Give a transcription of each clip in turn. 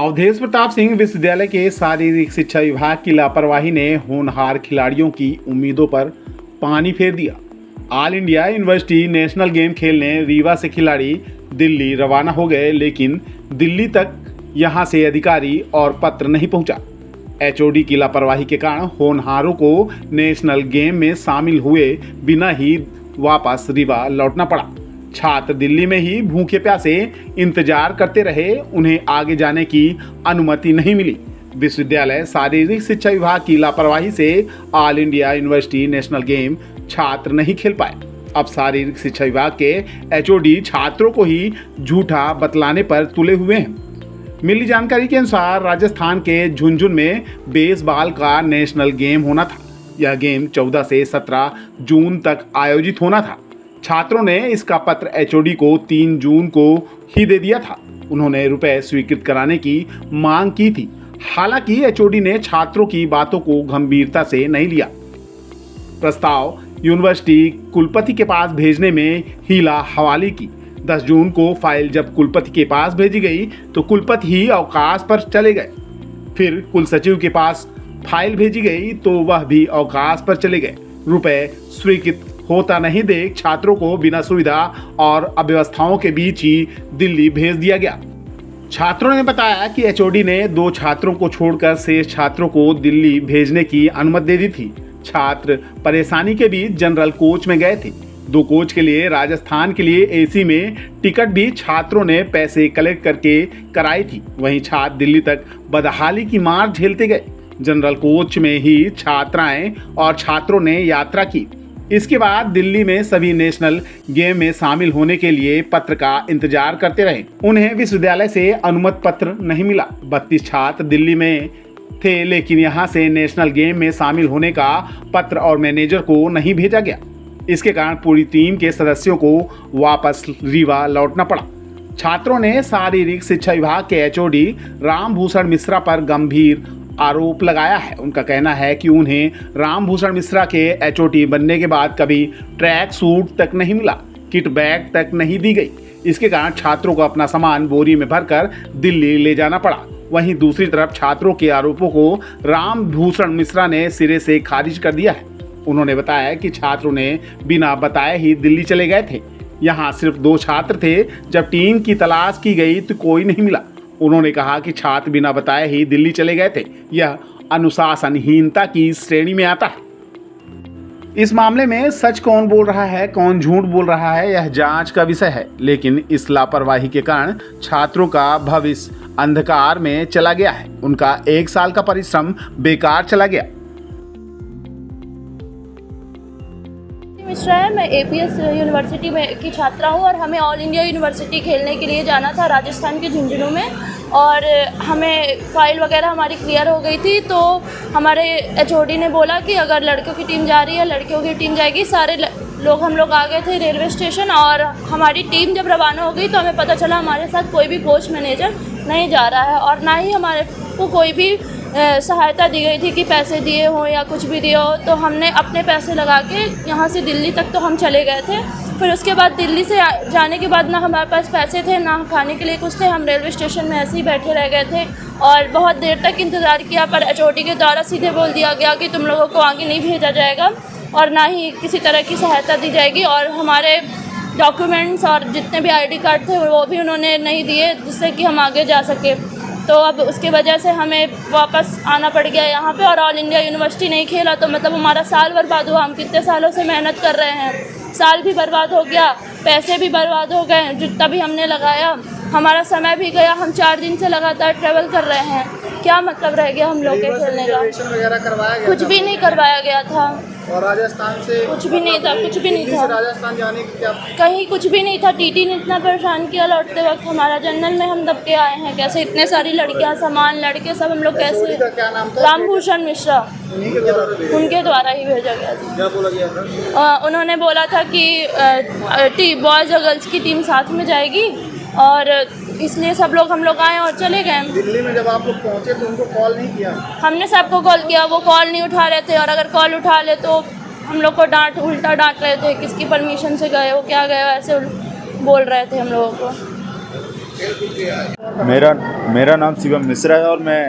अवधेश प्रताप सिंह विश्वविद्यालय के शारीरिक शिक्षा विभाग की लापरवाही ने होनहार खिलाड़ियों की उम्मीदों पर पानी फेर दिया। All India university national game खेलने रीवा से खिलाड़ी दिल्ली रवाना हो गए, लेकिन दिल्ली तक यहां से अधिकारी और पत्र नहीं पहुंचा। एचओडी की लापरवाही के कारण होनहारों को नेशनल गेम में शामिल हुए बिना ही वापस रीवा लौटना पड़ा। छात्र दिल्ली में ही भूखे प्यासे इंतजार करते रहे, उन्हें आगे जाने की अनुमति नहीं मिली। विश्वविद्यालय शारीरिक शिक्षा विभाग की लापरवाही से all India university national game छात्र नहीं खेल पाए। अब शारीरिक शिक्षा विभाग के एचओडी छात्रों को ही झूठा बतलाने पर तुले हुए हैं। मिली जानकारी के अनुसार राजस्थान के झुंझुनू में बेसबॉल का नेशनल गेम होना था। यह गेम 14 से 17 जून तक आयोजित होना था। छात्रों ने इसका पत्र एचओडी को 3 जून को ही दे दिया था। उन्होंने रुपए स्वीकृत कराने की मांग की थी। हालांकि एचओडी ने छात्रों की बातों को गंभीरता से नहीं लिया। प्रस्ताव यूनिवर्सिटी कुलपति के पास भेजने में हीला हवाली की। 10 जून को फाइल जब कुलपति के पास भेजी गई तो कुलपति ही अवकाश पर चले गए। फिर कुलसचिव के पास फाइल भेजी गई तो वह भी अवकाश पर चले गए। रुपए स्वीकृत होता नहीं देख छात्रों को बिना सुविधा और अव्यवस्थाओं के बीच ही दिल्ली भेज दिया गया। छात्रों ने बताया कि एचओडी ने 2 छात्रों को छोड़कर शेष छात्रों को दिल्ली भेजने की अनुमति दे दी थी। छात्र परेशानी के बीच जनरल कोच में गए थे। 2 कोच के लिए राजस्थान के लिए एसी में टिकट भी छात्रों ने पैसे कलेक्ट करके कराई थी। वहीं छात्र दिल्ली तक बदहाली की मार झेलते गए। जनरल कोच में ही छात्राएं और छात्रों ने यात्रा की। इसके बाद दिल्ली में सभी नेशनल गेम में शामिल होने के लिए पत्र का इंतजार करते रहे। उन्हें विश्वविद्यालय से अनुमति पत्र नहीं मिला। 32 छात्र दिल्ली में थे, लेकिन यहां से नेशनल गेम में शामिल होने का पत्र और मैनेजर को नहीं भेजा गया। इसके कारण पूरी टीम के सदस्यों को वापस रीवा लौटना पड़ा। छात्रों ने शारीरिक शिक्षा विभाग के एचओडी रामभूषण मिश्रा पर गंभीर आरोप लगाया है। उनका कहना है कि उन्हें रामभूषण मिश्रा के एचओडी बनने के बाद कभी ट्रैक सूट तक नहीं मिला, किट बैग तक नहीं दी गई। इसके कारण छात्रों को अपना सामान बोरी में भरकर दिल्ली ले जाना पड़ा। वहीं दूसरी तरफ छात्रों के आरोपों को रामभूषण मिश्रा ने सिरे से खारिज कर दिया है। उन्होंने बताया कि छात्रों ने बिना बताए ही दिल्ली चले गए थे। यहाँ सिर्फ 2 छात्र थे। जब टीम की तलाश की गई तो कोई नहीं मिला। उन्होंने कहा कि छात्र बिना बताए ही दिल्ली चले गए थे। यह अनुशासनहीनता की श्रेणी में आता है। इस मामले में सच कौन बोल रहा है, कौन झूठ बोल रहा है, यह जांच का विषय है। लेकिन इस लापरवाही के कारण छात्रों का भविष्य अंधकार में चला गया है। उनका 1 साल का परिश्रम बेकार चला गया। मिश्रा है, मैं एपीएस यूनिवर्सिटी में की छात्रा हूँ और हमें ऑल इंडिया यूनिवर्सिटी खेलने के लिए जाना था राजस्थान के झुंझुनू में। और हमें फ़ाइल वगैरह हमारी क्लियर हो गई थी, तो हमारे एचओडी ने बोला कि अगर लड़कियों की टीम जा रही है लड़कियों की टीम जाएगी। सारे लोग हम लोग आ गए थे रेलवे स्टेशन और हमारी टीम जब रवाना हो गई तो हमें पता चला हमारे साथ कोई भी कोच मैनेजर नहीं जा रहा है और ना ही हमारे को कोई भी सहायता दी गई थी कि पैसे दिए हों या कुछ भी दिए हो। तो हमने अपने पैसे लगा के यहाँ से दिल्ली तक तो हम चले गए थे। फिर उसके बाद दिल्ली से जाने के बाद ना हमारे पास पैसे थे ना खाने के लिए कुछ थे। हम रेलवे स्टेशन में ऐसे ही बैठे रह गए थे और बहुत देर तक इंतज़ार किया, पर एचओडी के द्वारा सीधे बोल दिया गया कि तुम लोगों को आगे नहीं भेजा जाएगा और ना ही किसी तरह की सहायता दी जाएगी। और हमारे डॉक्यूमेंट्स और जितने भी आईडी कार्ड थे वो भी उन्होंने नहीं दिए जिससे कि हम आगे जा सके। तो अब उसकी वजह से हमें वापस आना पड़ गया यहाँ पे और ऑल इंडिया यूनिवर्सिटी नहीं खेला तो मतलब हमारा साल बर्बाद हुआ। हम कितने सालों से मेहनत कर रहे हैं, साल भी बर्बाद हो गया, पैसे भी बर्बाद हो गए, जितना भी हमने लगाया हमारा समय भी गया। हम 4 दिन से लगातार ट्रैवल कर रहे हैं, क्या मतलब रह गया हम लोग के खेलने का? कुछ भी नहीं करवाया गया था और राजस्थान से कुछ भी नहीं था, कुछ भी नहीं था। राजस्थान जाने की क्या कहीं कुछ भी नहीं था। टीटी ने इतना परेशान किया लौटते वक्त। हमारा जनरल में हम दब के आए हैं। कैसे इतने सारी लड़कियां, सामान, लड़के सब हम लोग कैसे? क्या नाम था? रामभूषण मिश्रा, उनके द्वारा ही भेजा गया था। क्या बोला गया था? उन्होंने बोला था कि बॉयज़ और गर्ल्स की टीम साथ में जाएगी और इसलिए सब लोग हम लोग आए और चले गए। दिल्ली में जब आप लोग पहुंचे तो उनको कॉल नहीं किया? हमने सबको कॉल किया, वो कॉल नहीं उठा रहे थे और अगर कॉल उठा ले तो हम लोग को उल्टा डांट रहे थे। किसकी परमिशन से गए हो, क्या गए हो, ऐसे बोल रहे थे हम लोगों को। मेरा नाम शिवम मिश्रा है और मैं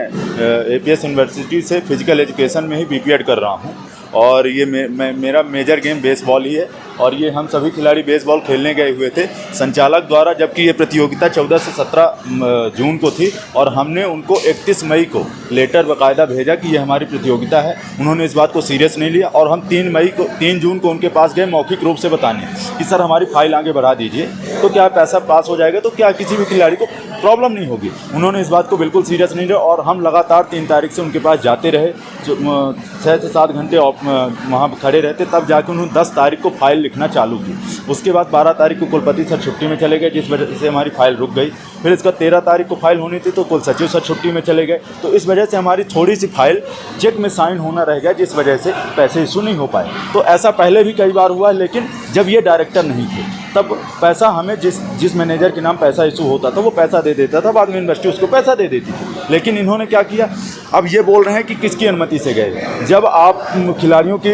एपीएस यूनिवर्सिटी से फिजिकल एजुकेशन में ही बीपीएड कर रहा हूँ। और ये मेरा मेजर गेम बेसबॉल ही है और ये हम सभी खिलाड़ी बेसबॉल खेलने गए हुए थे संचालक द्वारा, जबकि ये प्रतियोगिता 14 से 17 जून को थी और हमने उनको 31 मई को लेटर बाकायदा भेजा कि ये हमारी प्रतियोगिता है। उन्होंने इस बात को सीरियस नहीं लिया और हम 3 जून को उनके पास गए मौखिक रूप से बताने कि सर हमारी फाइल आगे बढ़ा दीजिए तो क्या पैसा पास हो जाएगा, तो क्या किसी भी खिलाड़ी को प्रॉब्लम नहीं होगी। उन्होंने इस बात को बिल्कुल सीरियस नहीं लिया और हम लगातार 3 तारीख से उनके पास जाते रहे, 6 से 7 घंटे वहाँ खड़े रहते, तब जाकर उन्होंने 10 तारीख को फाइल लिखना चालू की। उसके बाद 12 तारीख को कुलपति सर छुट्टी में चले गए जिस वजह से हमारी फाइल रुक गई। फिर इसका 13 तारीख को फाइल होनी थी तो कुल सचिव सर छुट्टी में चले गए, तो इस वजह से हमारी थोड़ी सी फाइल चेक में साइन होना रह गया जिस वजह से पैसे इशू नहीं हो पाए। तो ऐसा पहले भी कई बार हुआ, लेकिन जब ये डायरेक्टर नहीं थे तब पैसा हमें जिस मैनेजर के नाम पैसा इशू होता था वो पैसा दे देता था, बाद में यूनिवर्सिटी उसको पैसा दे देती थी। लेकिन इन्होंने क्या किया, अब ये बोल रहे हैं कि किसकी अनुमति से गए। जब आप खिलाड़ियों की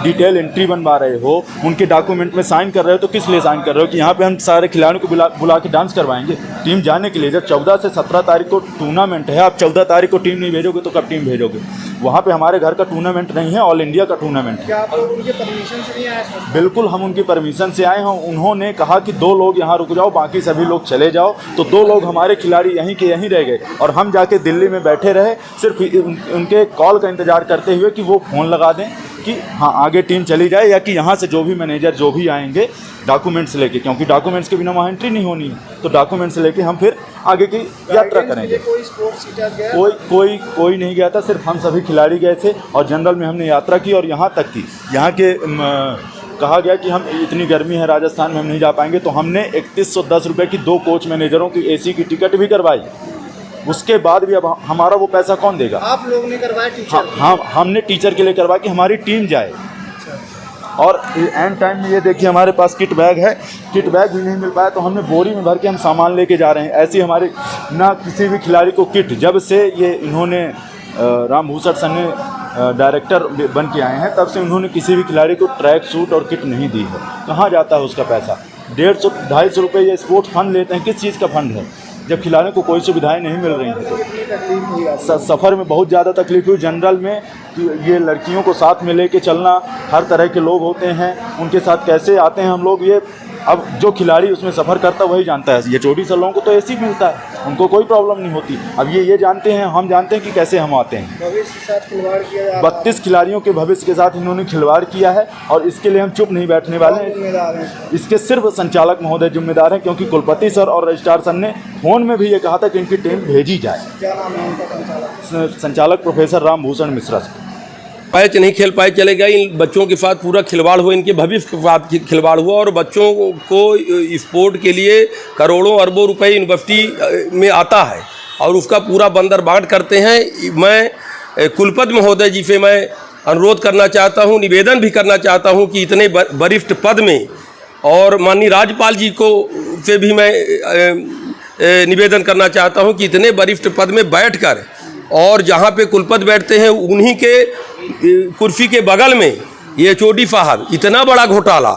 डिटेल एंट्री बनवा रहे हो, उनके डॉक्यूमेंट में साइन कर रहे हो, तो किस लिए साइन कर रहे हो कि यहाँ पे हम सारे खिलाड़ियों को बुला के डांस करवाएंगे टीम जाने के लिए। जब 14 से 17 तारीख को टूर्नामेंट है, आप 14 तारीख को टीम नहीं भेजोगे तो कब टीम भेजोगे। वहाँ पे हमारे घर का टूर्नामेंट नहीं है, ऑल इंडिया का टूर्नामेंट है। क्या आप लोग उनके परमिशन से नहीं आए? बिल्कुल हम उनकी परमिशन से आए हैं। उन्होंने कहा कि 2 लोग यहाँ रुक जाओ, बाकी सभी लोग चले जाओ, तो 2 लोग हमारे खिलाड़ी यहीं के यहीं रह गए और हम जाके दिल्ली में बैठे रहे सिर्फ उनके कॉल का इंतज़ार करते हुए कि वो फ़ोन लगा दें कि हाँ आगे टीम चली जाए, या कि यहाँ से जो भी मैनेजर जो भी आएंगे डॉक्यूमेंट्स लेके, क्योंकि डॉक्यूमेंट्स के बिना वहाँ एंट्री नहीं होनी है, तो डॉक्यूमेंट्स लेके हम फिर आगे की यात्रा करेंगे। कोई स्पोर्ट्स टीचर गया? कोई नहीं गया था, सिर्फ हम सभी खिलाड़ी गए थे और जनरल में हमने यात्रा की। और यहाँ तक कि यहाँ के कहा गया कि हम इतनी गर्मी है राजस्थान में हम नहीं जा पाएंगे, तो हमने 3110 रुपये की 2 कोच मैनेजरों की एसी की टिकट भी करवाई। उसके बाद भी अब हमारा वो पैसा कौन देगा? आप लोग ने करवाया टीचर? हाँ, हमने टीचर के लिए करवाया कि हमारी टीम जाए। और एंड टाइम में ये देखिए हमारे पास किट बैग है, किट बैग भी नहीं मिल पाया, तो हमने बोरी में भर के हम सामान लेके जा रहे हैं। ऐसी हमारी ना किसी भी खिलाड़ी को किट, जब से ये इन्होंने रामभूषण सर ने डायरेक्टर बन के आए हैं तब से उन्होंने किसी भी खिलाड़ी को ट्रैक सूट और किट नहीं दी है। कहाँ जाता है उसका पैसा? 150-250 रुपये ये स्पोर्ट्स फंड लेते हैं, किस चीज़ का फंड है जब खिलाड़ियों को कोई सुविधाएं नहीं मिल रही हैं। सफ़र में बहुत ज़्यादा तकलीफ हुई। जनरल में ये लड़कियों को साथ में लेके चलना, हर तरह के लोग होते हैं, उनके साथ कैसे आते हैं हम लोग, ये अब जो खिलाड़ी उसमें सफ़र करता है वही जानता है। ये 24 लोगों को तो एसी मिलता है, उनको कोई प्रॉब्लम नहीं होती। अब ये जानते हैं, हम जानते हैं कि कैसे हम आते हैं। भविष्य के साथ खिलवाड़ किया जा रहा है। 32 खिलाड़ियों के भविष्य के साथ इन्होंने खिलवाड़ किया है और इसके लिए हम चुप नहीं बैठने वाले हैं। जिम्मेदार हैं इसके सिर्फ संचालक महोदय जिम्मेदार हैं, क्योंकि कुलपति सर और रजिस्ट्रार सर ने फ़ोन में भी ये कहा था कि इनकी टीम भेजी जाए। क्या नाम है उनका संचालक? संचालक professor Rambhushan Mishra sir. Match नहीं खेल पाए, चले गए। इन बच्चों के साथ पूरा खिलवाड़ हुआ, इनके भविष्य के साथ खिलवाड़ हुआ और बच्चों को स्पोर्ट के लिए करोड़ों अरबों रुपए यूनिवर्सिटी में आता है और उसका पूरा बंदरबाट करते हैं। मैं कुलपति महोदय जी से मैं अनुरोध करना चाहता हूं, निवेदन भी करना चाहता हूं कि इतने वरिष्ठ पद में, और माननीय राज्यपाल जी को से भी मैं निवेदन करना चाहता हूं कि इतने वरिष्ठ पद में बैठकर, और जहां पे कुलपति बैठते हैं उन्हीं के कुर्सी के बगल में ये चोटी साहब, इतना बड़ा घोटाला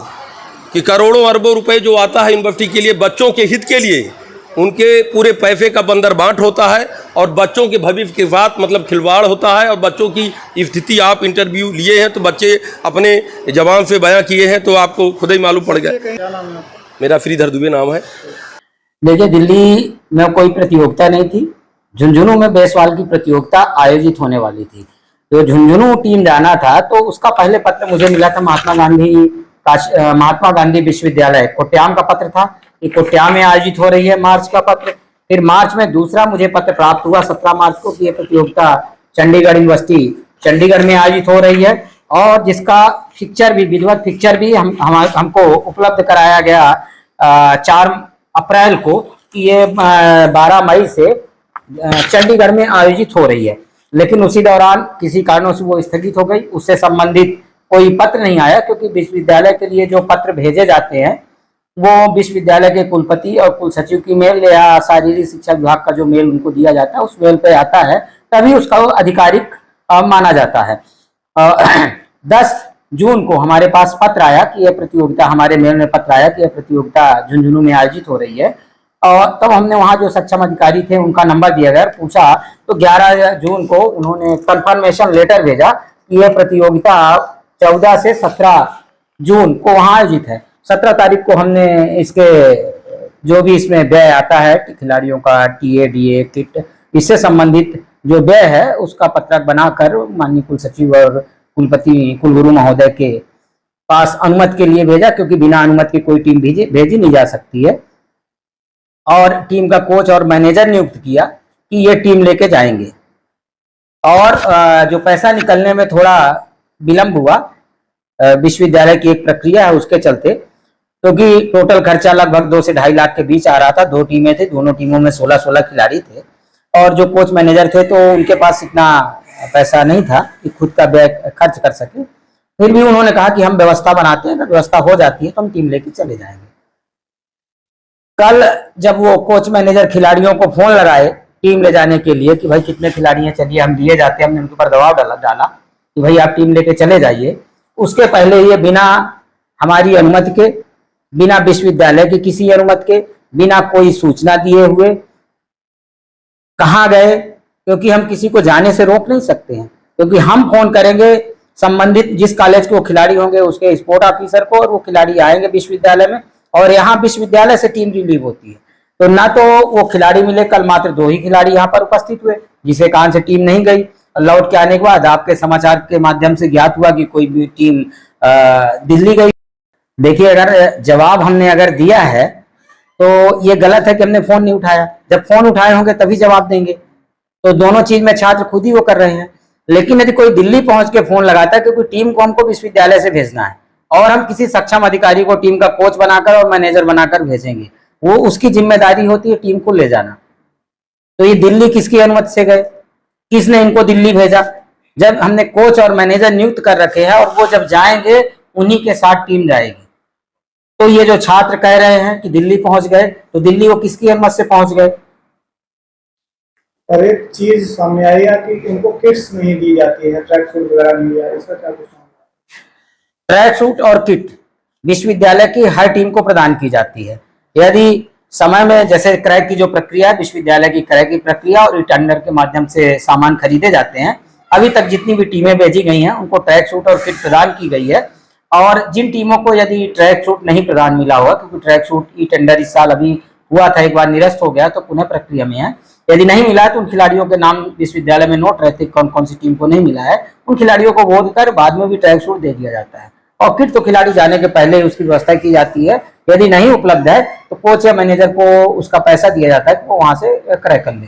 कि करोड़ों अरबों रुपए जो आता है यूनिवर्सिटी के लिए, बच्चों के हित के लिए, उनके पूरे पैसे का बंदरबाट होता है और बच्चों के भविष्य के साथ मतलब खिलवाड़ होता है। और बच्चों की स्थिति, आप इंटरव्यू लिए हैं तो बच्चे अपने जवान से बयां किए हैं तो आपको खुद ही मालूम पड़ गया। क्या नाम है? मेरा श्रीधर दुबे नाम है। देखिए, दिल्ली में कोई प्रतियोगिता नहीं थी, झुंझुनू में बेसबॉल की प्रतियोगिता आयोजित होने वाली थी। तो झुंझुनू टीम जाना था, तो उसका पहले पत्र मुझे मिला था महात्मा गांधी विश्वविद्यालय कोट्याम का पत्र था कि कोट्याम में आयोजित हो रही है मार्च का पत्र। फिर मार्च में दूसरा मुझे पत्र प्राप्त हुआ 17 मार्च को कि यह प्रतियोगिता चंडीगढ़ यूनिवर्सिटी चंडीगढ़ में आयोजित हो रही है, और जिसका फिक्चर भी, विधिवत फिक्चर भी हमको उपलब्ध कराया गया 4 अप्रैल को कि ये 12 मई से चंडीगढ़ में आयोजित हो रही है। लेकिन उसी दौरान किसी कारणों से वो स्थगित हो गई, उससे संबंधित कोई पत्र नहीं आया, क्योंकि विश्वविद्यालय के लिए जो पत्र भेजे जाते हैं वो विश्वविद्यालय के कुलपति और कुल सचिव की मेल या शारीरिक शिक्षा विभाग का जो मेल उनको दिया जाता है उस मेल पे आता है, तभी उसका आधिकारिक माना जाता है। 10 जून को हमारे पास पत्र आया कि यह प्रतियोगिता, हमारे मेल में पत्र आया कि यह प्रतियोगिता झुंझुनू में आयोजित हो रही है, और तब हमने वहाँ जो सक्षम अधिकारी थे उनका नंबर दिया गया, पूछा तो 11 जून को उन्होंने कंफर्मेशन लेटर भेजा कि यह प्रतियोगिता 14 से 17 जून को वहाँ आयोजित है। 17 तारीख को हमने इसके जो भी इसमें व्यय आता है खिलाड़ियों का, टीए डीए किट, इससे संबंधित जो व्यय है उसका पत्रक बनाकर माननीय कुल सचिव और कुलपति कुलगुरु महोदय के पास अनुमति के लिए भेजा, क्योंकि बिना अनुमति की कोई टीम भेजी नहीं जा सकती है। और टीम का कोच और मैनेजर नियुक्त किया कि ये टीम लेके जाएंगे। और जो पैसा निकलने में थोड़ा विलंब हुआ, विश्वविद्यालय की एक प्रक्रिया है उसके चलते, क्योंकि टोटल खर्चा लगभग 2 से 2.5 लाख के बीच आ रहा था। 2 टीमें थी, दोनों टीमों में 16-16 खिलाड़ी थे और जो कोच मैनेजर थे तो उनके पास इतना पैसा नहीं था कि खुद का व्यय खर्च कर सके। फिर भी उन्होंने कहा कि हम व्यवस्था बनाते हैं, अगर व्यवस्था हो जाती है तो हम टीम लेके चले जाएंगे। कल जब वो कोच मैनेजर खिलाड़ियों को फोन लगाए टीम ले जाने के लिए कि भाई कितने खिलाड़ी हैं, चलिए हम लिए जाते हैं, हमने उनके ऊपर दबाव डाला कि भाई आप टीम लेके चले जाइए, उसके पहले ये बिना हमारी अनुमति के, बिना विश्वविद्यालय की किसी अनुमति के, बिना कोई सूचना दिए हुए कहाँ गए, क्योंकि हम किसी को जाने से रोक नहीं सकते हैं, क्योंकि हम फोन करेंगे संबंधित जिस कॉलेज के वो खिलाड़ी होंगे उसके स्पोर्ट ऑफिसर को, और वो खिलाड़ी आएंगे विश्वविद्यालय में, और यहाँ विश्वविद्यालय से टीम रिलीव होती है। तो ना तो वो खिलाड़ी मिले, कल मात्र 2 ही खिलाड़ी यहाँ पर उपस्थित हुए, जिसके कारण से टीम नहीं गई। लौट के आने के बाद आपके समाचार के माध्यम से ज्ञात हुआ कि कोई भी टीम दिल्ली गई। देखिए, अगर जवाब हमने अगर दिया है तो ये गलत है कि हमने फोन नहीं उठाया। जब फोन उठाए होंगे तभी जवाब देंगे। तो दोनों चीज में छात्र खुद ही वो कर रहे हैं। लेकिन यदि कोई दिल्ली पहुंच के फोन लगाता है, क्योंकि टीम को हमको विश्वविद्यालय से भेजना है और हम किसी सक्षम अधिकारी को टीम का कोच बनाकर और मैनेजर बनाकर भेजेंगे, वो उसकी जिम्मेदारी होती है टीम को ले जाना। तो ये दिल्ली किसकी अनुमति से गए, किसने इनको दिल्ली भेजा? जब हमने कोच और मैनेजर नियुक्त कर रखे हैं और वो जब जाएंगे उन्हीं के साथ टीम जाएगी। तो ये जो छात्र कह रहे हैं कि दिल्ली पहुंच गए, तो दिल्ली वो किसकी अनुमति से पहुंच गए? और एक चीज सामने आई है कि इनको किट्स नहीं दी जाती है, ट्रैक सूट वगैरह नहीं दिया, इसका क्या कुछ? ट्रैक सूट और किट विश्वविद्यालय की हर टीम को प्रदान की जाती है। यदि समय में, जैसे क्रय की जो प्रक्रिया है, विश्वविद्यालय की क्रय की प्रक्रिया और टेंडर के माध्यम से सामान खरीदे जाते हैं, अभी तक जितनी भी टीमें भेजी गई हैं उनको ट्रैक सूट और किट प्रदान की गई है। और जिन टीमों को यदि ट्रैक सूट नहीं प्रदान मिला हुआ, क्योंकि ट्रैक सूट ई टेंडर इस साल अभी हुआ था, एक बार निरस्त हो गया, तो पुनः प्रक्रिया में है। यदि नहीं मिला है तो उन खिलाड़ियों के नाम विश्वविद्यालय में नोट रहते कौन कौन सी टीम को नहीं मिला है, उन खिलाड़ियों को बोध कर बाद में भी ट्रैक सूट दे दिया जाता है। और किट तो खिलाड़ी जाने के पहले ही उसकी व्यवस्था की जाती है। यदि नहीं उपलब्ध है तो कोच या मैनेजर को उसका पैसा दिया जाता है कि वो वहां से क्रय कर ले।